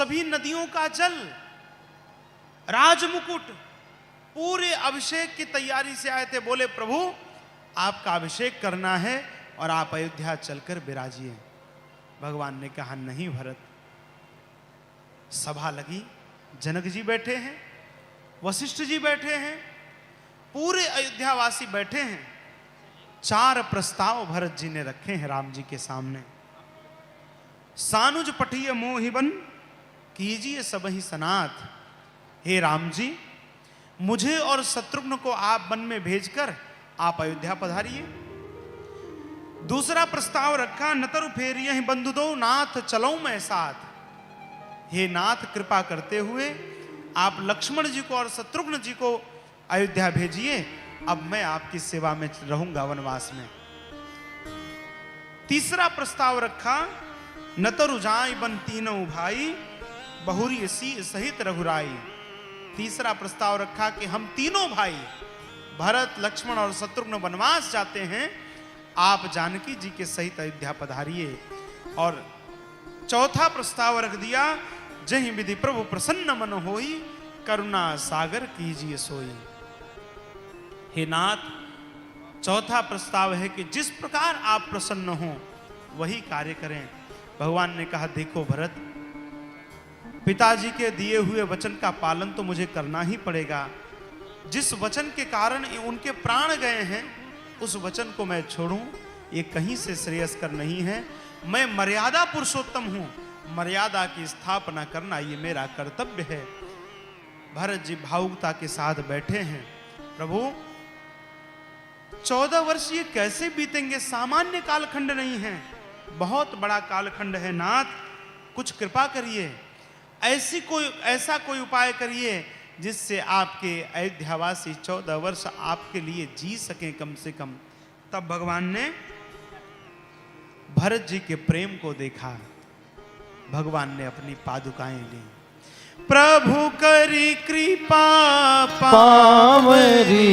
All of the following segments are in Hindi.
सभी नदियों का जल, राजमुकुट, पूरे अभिषेक की तैयारी से आए थे। बोले प्रभु आपका अभिषेक करना है और आप अयोध्या चलकर विराजिए। भगवान ने कहा नहीं भरत। सभा लगी, जनक जी बैठे हैं, वशिष्ठ जी बैठे हैं, पूरे अयोध्यावासी बैठे हैं। 4 प्रस्ताव भरत जी ने रखे हैं राम जी के सामने। सानुज पठिय मोहिबन कीजिए सबहि सनाथ। हे राम जी, मुझे और शत्रुघ्न को आप वन में भेजकर आप अयोध्या पधारिए। दूसरा प्रस्ताव रखा, नतरु फेरियहि बंधु दो नाथ चलऊं मैं साथ। हे नाथ, कृपा करते हुए आप लक्ष्मण जी को और शत्रुघ्न जी को अयोध्या भेजिए। अब मैं आपकी सेवा में रहूंगा वनवास में। तीसरा प्रस्ताव रखा, नतरु जाय बन तीनों भाई बहुरी सी सहित रघुराई। तीसरा प्रस्ताव रखा कि हम तीनों भाई भरत, लक्ष्मण और शत्रुघ्न वनवास जाते हैं, आप जानकी जी के सहित अयोध्या पधारिए। और चौथा प्रस्ताव रख दिया, जहि विधि प्रभु प्रसन्न मन होई करुणा सागर कीजिए सोई। हे नाथ, चौथा प्रस्ताव है कि जिस प्रकार आप प्रसन्न हो वही कार्य करें। भगवान ने कहा देखो भरत, पिताजी के दिए हुए वचन का पालन तो मुझे करना ही पड़ेगा। जिस वचन के कारण उनके प्राण गए हैं उस वचन को मैं छोड़ूं, ये कहीं से श्रेयस्कर नहीं है। मैं मर्यादा पुरुषोत्तम हूं, मर्यादा की स्थापना करना ये मेरा कर्तव्य है। भरत जी भावुकता के साथ बैठे हैं। प्रभु 14 वर्ष ये कैसे बीतेंगे? सामान्य कालखंड नहीं है, बहुत बड़ा कालखंड है। नाथ कुछ कृपा करिए, ऐसा कोई उपाय करिए जिससे आपके अयोध्यावासी 14 वर्ष आपके लिए जी सके कम से कम। तब भगवान ने भरत जी के प्रेम को देखा। भगवान ने अपनी पादुकाएं ली। प्रभु करी कृपा पावरी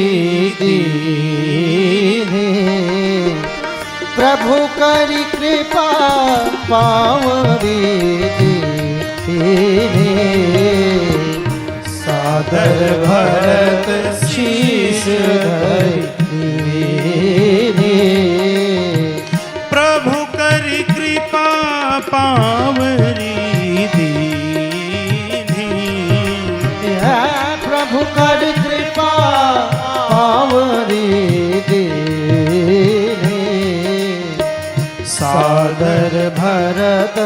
दीने, प्रभु करी कृपा पावरी दीने। सादर भरत शीश धरि, प्रभु करी कृपा पावरी दीनी। प्रभु कर कृपा पावरी दीनी। सादर भरत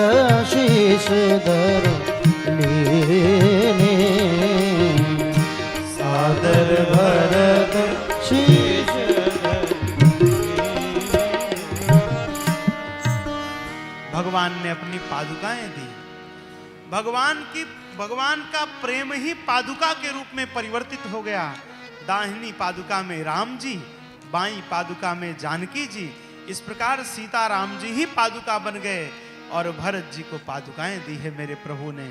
शीश धरि लीने। सादर भरत शीश भगवान ने अपनी पादुकाएं दी। भगवान का प्रेम ही पादुका के रूप में परिवर्तित हो गया। दाहिनी पादुका में राम जी, बाईं पादुका में जानकी जी। इस प्रकार सीता राम जी ही पादुका बन गए और भरत जी को पादुकाएं दी है मेरे प्रभु ने।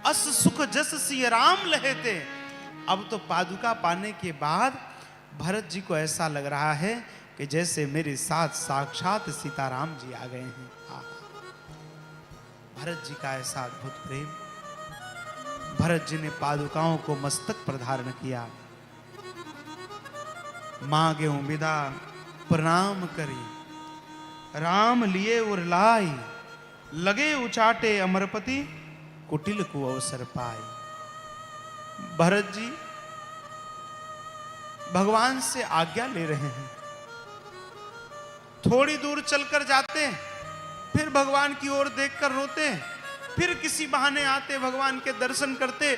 अस सुख जस सिय राम लहेते। अब तो पादुका पाने के बाद भरत जी को ऐसा लग रहा है कि जैसे मेरे साथ साक्षात सीताराम जी आ गए हैं। भरत जी का ऐसा अद्भुत प्रेम। भरत जी ने पादुकाओं को मस्तक पर धारण किया। मांगे विदा प्रणाम करी, राम लिए उर लाई। लगे उचाटे अमरपति, कुटिल को अवसर पाए। भरत जी भगवान से आज्ञा ले रहे हैं। थोड़ी दूर चलकर जाते हैं, फिर भगवान की ओर देखकर रोते, फिर किसी बहाने आते, भगवान के दर्शन करते,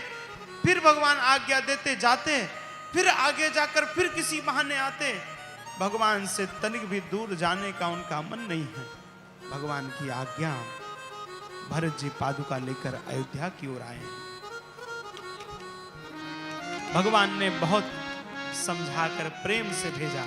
फिर भगवान आज्ञा देते जाते, फिर आगे जाकर फिर किसी बहाने आते। भगवान से तनिक भी दूर जाने का उनका मन नहीं है। भगवान की आज्ञा। भरत जी पादुका लेकर अयोध्या की ओर आए। भगवान ने बहुत समझाकर प्रेम से भेजा।